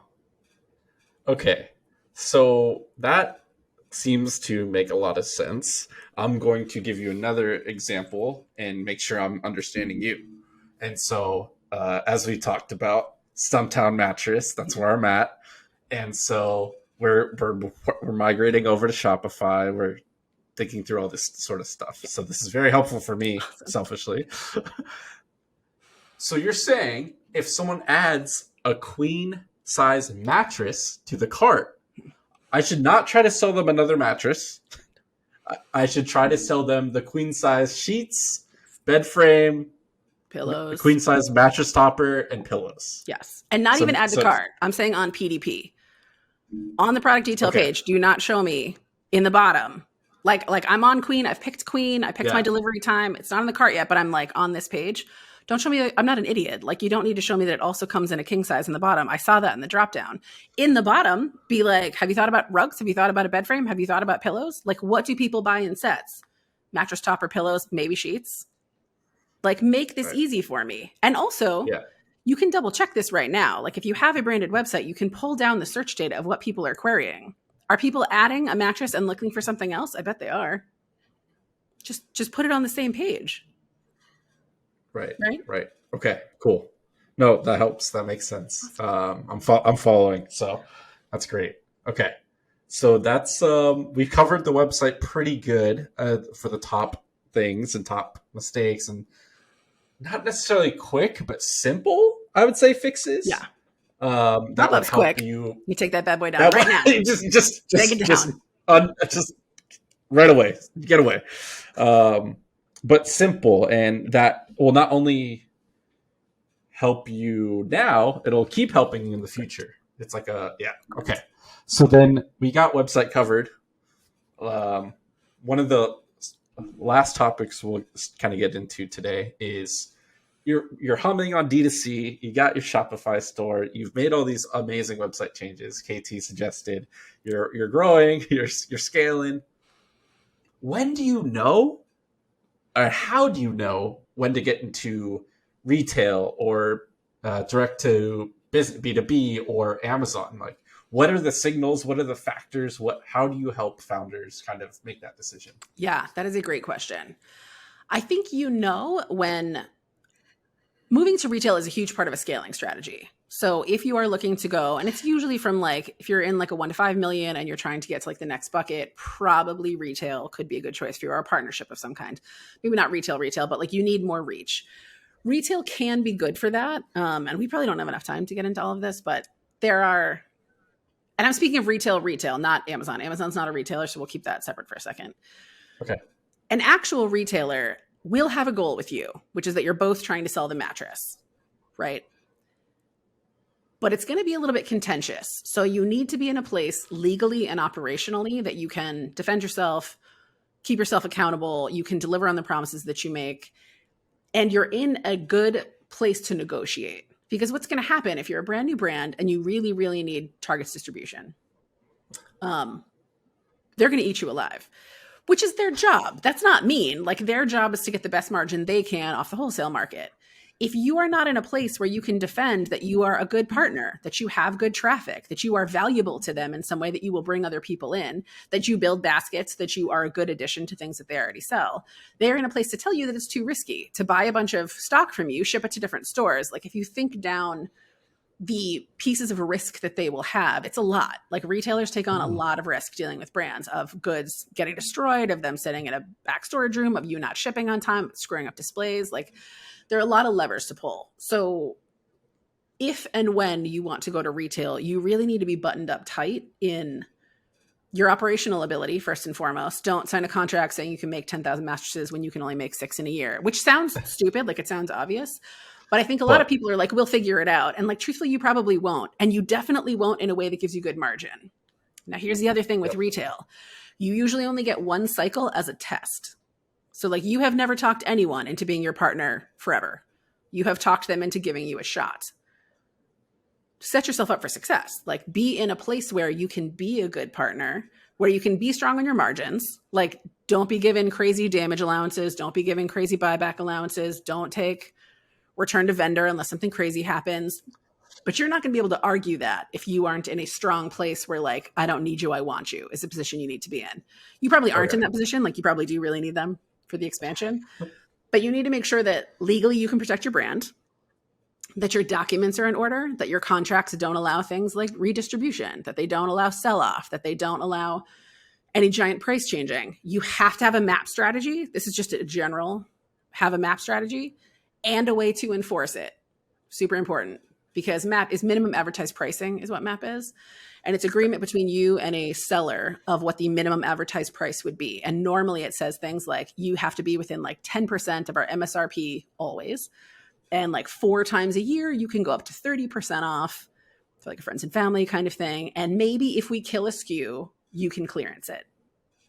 A: Okay. So that seems to make a lot of sense. I'm going to give you another example and make sure I'm understanding you. And so, as we talked about, Stumptown Mattress, that's where I'm at. And so we're migrating over to Shopify. We're thinking through all this sort of stuff. So this is very helpful for me, selfishly. So you're saying if someone adds a queen size mattress to the cart, I should not try to sell them another mattress. I should try to sell them the queen size sheets, bed frame,
C: Pillows.
A: queen size mattress topper, and pillows.
C: Yes. And not even add to cart. I'm saying on PDP. On the product detail page, do not show me in the bottom. Like I'm on Queen. I've picked Queen. I picked my delivery time. It's not in the cart yet, but I'm like on this page. Don't show me. I'm not an idiot. Like, you don't need to show me that it also comes in a king size in the bottom. I saw that in the drop down. In the bottom, be like, have you thought about rugs? Have you thought about a bed frame? Have you thought about pillows? Like, what do people buy in sets? Mattress topper, pillows, maybe sheets. Like, make this easy for me. And also, you can double check this right now. Like, if you have a branded website, you can pull down the search data of what people are querying. Are people adding a mattress and looking for something else? I bet they are. Just put it on the same page.
A: Right. Okay, cool. No, that helps. That makes sense. I'm following. So that's great. Okay. So that's we covered the website pretty good for the top things and top mistakes, and not necessarily quick, but simple, I would say, fixes.
C: Yeah.
A: That would help quick. You
C: take that bad boy down right now.
A: just
C: take it down.
A: Just right away. Get away. But simple, and that will not only help you now, it'll keep helping you in the future. It's like okay. So then we got website covered. One of the last topics we'll kind of get into today is you're humming on D2C. You got your Shopify store. You've made all these amazing website changes. KT suggested you're growing. You're scaling. When do you know, or how do you know when to get into retail or direct to B2B or Amazon? Like, what are the signals? What are the factors? How do you help founders kind of make that decision?
C: Yeah, that is a great question. I think when moving to retail is a huge part of a scaling strategy. So if you are looking to go, and it's usually from like, if you're in like a 1 to 5 million and you're trying to get to like the next bucket, probably retail could be a good choice for you, or a partnership of some kind. Maybe not retail, but like you need more reach. Retail can be good for that. And we probably don't have enough time to get into all of this, but there are, and I'm speaking of retail, not Amazon. Amazon's not a retailer, so we'll keep that separate for a second.
A: Okay.
C: An actual retailer will have a goal with you, which is that you're both trying to sell the mattress, right? But it's going to be a little bit contentious. So you need to be in a place legally and operationally that you can defend yourself, keep yourself accountable, you can deliver on the promises that you make, and you're in a good place to negotiate. Because what's going to happen if you're a brand new brand and you really, really need targets distribution? They're going to eat you alive, which is their job. That's not mean. Like, their job is to get the best margin they can off the wholesale market. If you are not in a place where you can defend that you are a good partner, that you have good traffic, that you are valuable to them in some way, that you will bring other people in, that you build baskets, that you are a good addition to things that they already sell, they're in a place to tell you that it's too risky to buy a bunch of stock from you, ship it to different stores. Like, if you think down the pieces of risk that they will have, it's a lot. Like, retailers take on a lot of risk dealing with brands, of goods getting destroyed, of them sitting in a back storage room, of you not shipping on time, screwing up displays. Like, there are a lot of levers to pull. So if and when you want to go to retail, you really need to be buttoned up tight in your operational ability, first and foremost. Don't sign a contract saying you can make 10,000 mattresses when you can only make 6 in a year, which sounds stupid. Like, it sounds obvious. But I think a lot of people are like, we'll figure it out. And like, truthfully, you probably won't. And you definitely won't in a way that gives you good margin. Now, here's the other thing with retail. You usually only get one cycle as a test. So like, you have never talked anyone into being your partner forever. You have talked them into giving you a shot. Set yourself up for success. Like, be in a place where you can be a good partner, where you can be strong on your margins. Like, don't be given crazy damage allowances. Don't be given crazy buyback allowances. Don't take return to vendor unless something crazy happens. But you're not going to be able to argue that if you aren't in a strong place where like, I don't need you, I want you is a position you need to be in. You probably aren't in that position. Like you probably do really need them for the expansion, but you need to make sure that legally you can protect your brand, that your documents are in order, that your contracts don't allow things like redistribution, that they don't allow sell-off, that they don't allow any giant price changing. You have to have a MAP strategy. This is just a general, have a MAP strategy and a way to enforce it. Super important. Because MAP is minimum advertised pricing is what MAP is. And it's agreement between you and a seller of what the minimum advertised price would be. And normally it says things like you have to be within like 10% of our MSRP always. And like 4 times a year, you can go up to 30% off for like a friends and family kind of thing. And maybe if we kill a SKU, you can clearance it.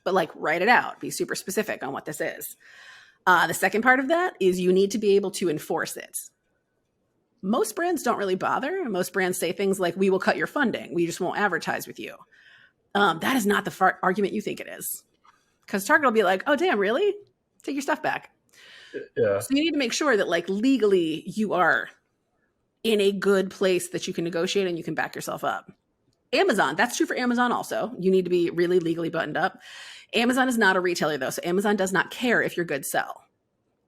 C: But like write it out, be super specific on what this is. The second part of that is you need to be able to enforce it. Most brands don't really bother. Most brands say things like, we will cut your funding. We just won't advertise with you. That is not the argument you think it is. Because Target will be like, oh, damn, really? Take your stuff back.
B: Yeah.
C: So you need to make sure that like legally you are in a good place that you can negotiate and you can back yourself up. Amazon, that's true for Amazon also. You need to be really legally buttoned up. Amazon is not a retailer though. So Amazon does not care if your goods sell.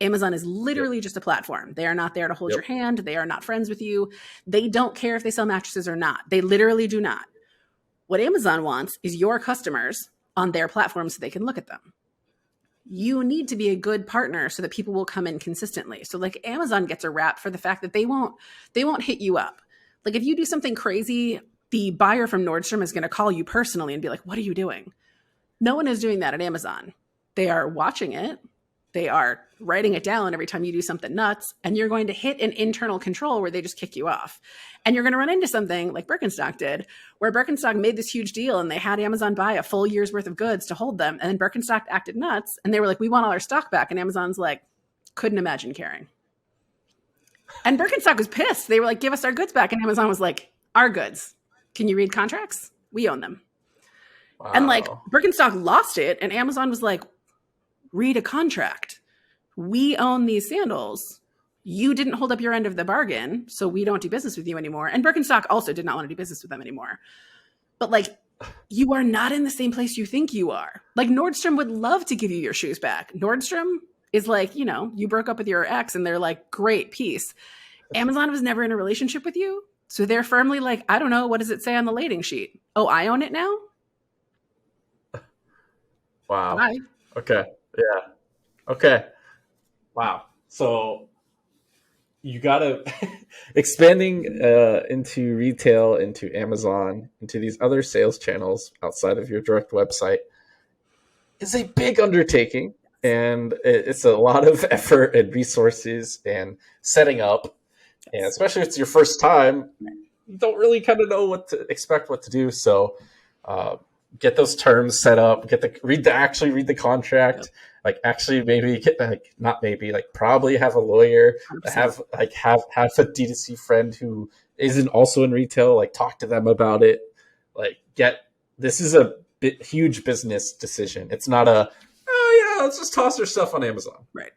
C: Amazon is literally just a platform. They are not there to hold your hand. They are not friends with you. They don't care if they sell mattresses or not. They literally do not. What Amazon wants is your customers on their platform so they can look at them. You need to be a good partner so that people will come in consistently. So like Amazon gets a rap for the fact that they won't hit you up. Like if you do something crazy, the buyer from Nordstrom is going to call you personally and be like, what are you doing? No one is doing that at Amazon. They are watching it. They are writing it down every time you do something nuts, and you're going to hit an internal control where they just kick you off. And you're going to run into something like Birkenstock did, where Birkenstock made this huge deal and they had Amazon buy a full year's worth of goods to hold them. And then Birkenstock acted nuts and they were like, we want all our stock back. And Amazon's like, couldn't imagine caring. And Birkenstock was pissed. They were like, give us our goods back. And Amazon was like, our goods. Can you read contracts? We own them. Wow. And like Birkenstock lost it. And Amazon was like, read a contract. We own these sandals. You didn't hold up your end of the bargain, so we don't do business with you anymore. And Birkenstock also did not want to do business with them anymore. But like, you are not in the same place you think you are. Like Nordstrom would love to give you your shoes back. Nordstrom is like, you know, you broke up with your ex and they're like, great, peace. Amazon was never in a relationship with you. So they're firmly like, I don't know, what does it say on the lading sheet? Oh, I own it now?
B: Wow.
C: Bye.
B: Okay. Yeah. Okay. Wow. So you got to expanding into retail, into Amazon, into these other sales channels outside of your direct website is a big undertaking. And it's a lot of effort and resources and setting up. And especially if it's your first time, you don't really kind of know what to expect, what to do. So get those terms set up, read the contract. Like actually maybe probably have a lawyer, 100%. have a D2C friend who isn't also in retail, like talk to them about it. Like this is a huge business decision. It's not let's just toss our stuff on Amazon.
C: Right.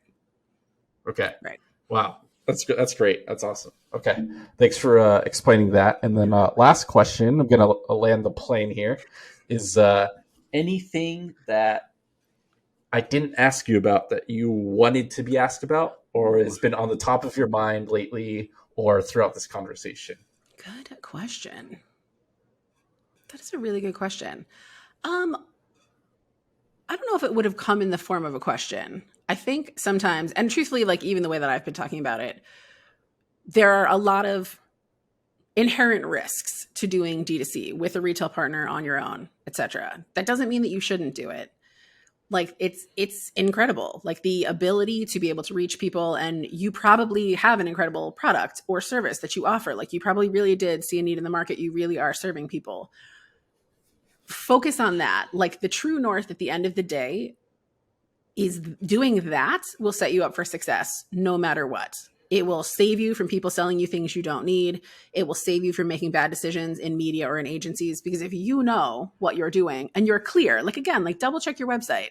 B: Okay.
C: Right.
B: Wow. That's good. That's great. That's awesome. Okay. Thanks for explaining that. And then last question, I'm going to land the plane here, is anything that I didn't ask you about that you wanted to be asked about or has been on the top of your mind lately or throughout this conversation?
C: Good question. That is a really good question. I don't know if it would have come in the form of a question. I think sometimes, and truthfully, like even the way that I've been talking about it, there are a lot of inherent risks to doing D2C with a retail partner on your own, etc. That doesn't mean that you shouldn't do it. Like it's incredible, like the ability to be able to reach people, and you probably have an incredible product or service that you offer. Like you probably really did see a need in the market. You really are serving people. Focus on that. Like the true north at the end of the day is doing that will set you up for success no matter what. It will save you from people selling you things you don't need. It will save you from making bad decisions in media or in agencies, because if you know what you're doing and you're clear, like again, like double check your website.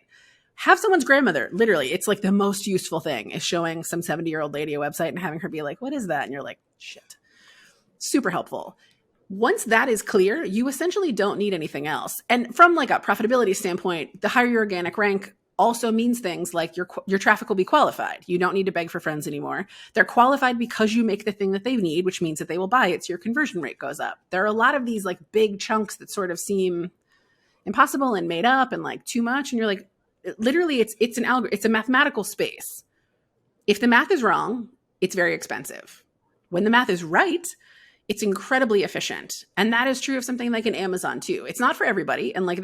C: Have someone's grandmother, literally, it's like the most useful thing is showing some 70-year-old lady a website and having her be like, what is that? And you're like, shit. super helpful. Once that is clear, you essentially don't need anything else. And from like a profitability standpoint, the higher your organic rank also means things like your traffic will be qualified. You don't need to beg for friends anymore. They're qualified because you make the thing that they need, which means that they will buy it. So your conversion rate goes up. There are a lot of these like big chunks that sort of seem impossible and made up and like too much. And you're like, literally, it's a mathematical space. If the math is wrong, it's very expensive. When the math is right, it's incredibly efficient. And that is true of something like an Amazon too. It's not for everybody. And like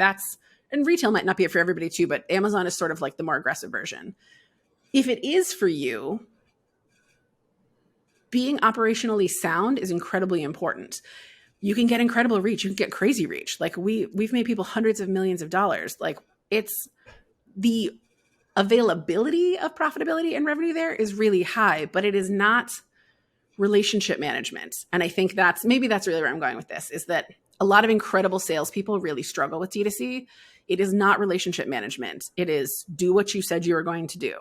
C: and retail might not be for everybody too, but Amazon is sort of like the more aggressive version. If it is for you, being operationally sound is incredibly important. You can get incredible reach. You can get crazy reach. Like we've made people hundreds of millions of dollars. Like it's the availability of profitability and revenue there is really high, but it is not relationship management. And I think that's really where I'm going with this, is that a lot of incredible salespeople really struggle with D2C. It is not relationship management. It is do what you said you were going to do.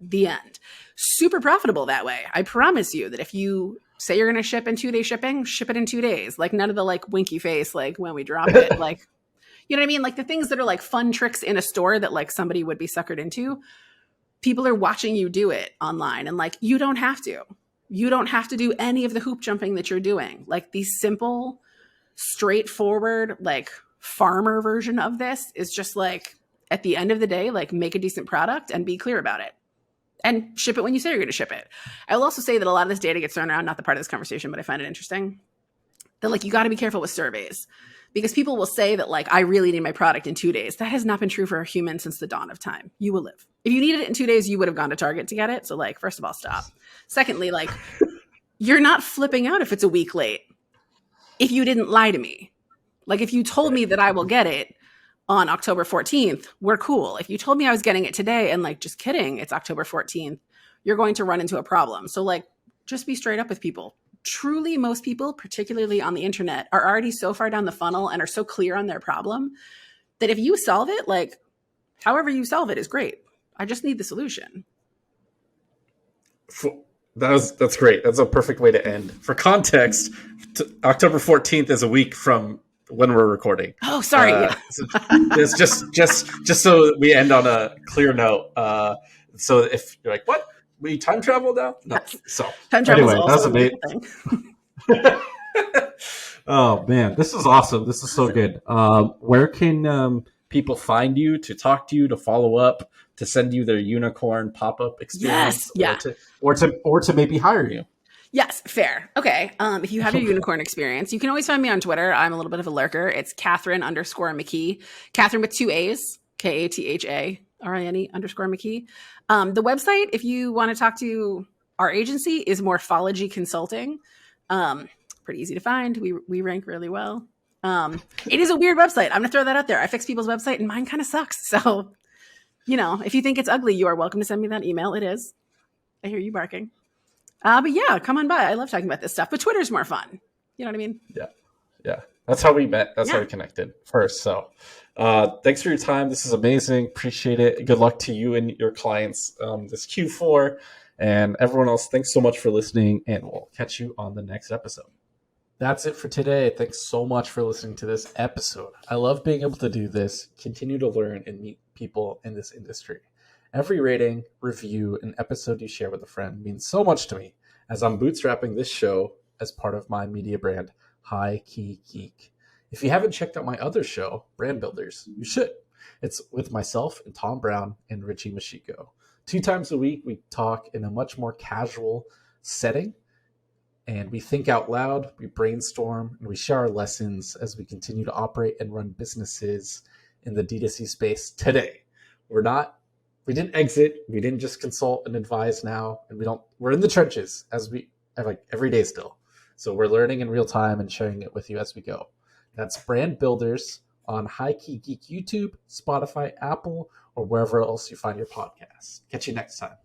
C: The end. Super profitable that way. I promise you that if you say you're going to ship in 2-day shipping, ship it in 2 days. Like none of the like winky face, like when we drop it, like, you know what I mean? Like the things that are like fun tricks in a store that like somebody would be suckered into. People are watching you do it online and like, you don't have to. You don't have to do any of the hoop jumping that you're doing. Like the simple, straightforward, like farmer version of this is just like, at the end of the day, like make a decent product and be clear about it and ship it when you say you're going to ship it. I will also say that a lot of this data gets thrown around, not the part of this conversation, but I find it interesting that like, you got to be careful with surveys because people will say that like, I really need my product in 2 days. That has not been true for a human since the dawn of time. You will live. If you needed it in 2 days, you would have gone to Target to get it. So like, first of all, stop. Secondly, like you're not flipping out if it's a week late. If you didn't lie to me, like if you told me that I will get it on October 14th, we're cool. If you told me I was getting it today and like, just kidding, it's October 14th, you're going to run into a problem. So like, just be straight up with people. Truly, most people, particularly on the internet, are already so far down the funnel and are so clear on their problem that if you solve it, like however you solve it is great. I just need the solution.
A: That's great. That's a perfect way to end. For context, October 14th is a week from when we're recording.
C: Oh, sorry. Yeah.
A: So it's just so we end on a clear note. So if you're like, what? We time travel now? No.
C: Yes.
A: So
C: Time travel
B: anyway,
C: is also
B: that's
C: a thing.
B: Oh man, this is awesome. This is so good. Where can people find you, to talk to you, to follow up, to send you their unicorn pop-up experience,
C: Yes,
B: or to maybe hire you?
C: Yes, fair. Okay. If you have your unicorn experience, you can always find me on Twitter. I'm a little bit of a lurker. It's Katharine_Mckee. Katharine with 2 A's, KATHARINE_Mckee. The website, if you want to talk to our agency, is Morphology Consulting. Pretty easy to find. We rank really well. It is a weird website. I'm going to throw that out there. I fix people's website and mine kind of sucks. So, you know, if you think it's ugly, you are welcome to send me that email. It is. I hear you barking. But yeah, come on by. I love talking about this stuff. But Twitter's more fun. You know what I mean?
B: Yeah. That's how we met. That's how we connected first. So thanks for your time. This is amazing. Appreciate it. Good luck to you and your clients this Q4. And everyone else, thanks so much for listening. And we'll catch you on the next episode. That's it for today. Thanks so much for listening to this episode. I love being able to do this, continue to learn and meet people in this industry. Every rating, review, and episode you share with a friend means so much to me, as I'm bootstrapping this show as part of my media brand, High Key Geek. If you haven't checked out my other show, Brand Builders, you should. It's with myself and Tom Brown and Richie Mashiko. 2 times a week, we talk in a much more casual setting, and we think out loud, we brainstorm, and we share our lessons as we continue to operate and run businesses in the D2C space today. We didn't exit. We didn't just consult and advise now, and we're in the trenches as we like every day still. So we're learning in real time and sharing it with you as we go. That's Brand Builders on High Key Geek YouTube, Spotify, Apple, or wherever else you find your podcasts. Catch you next time.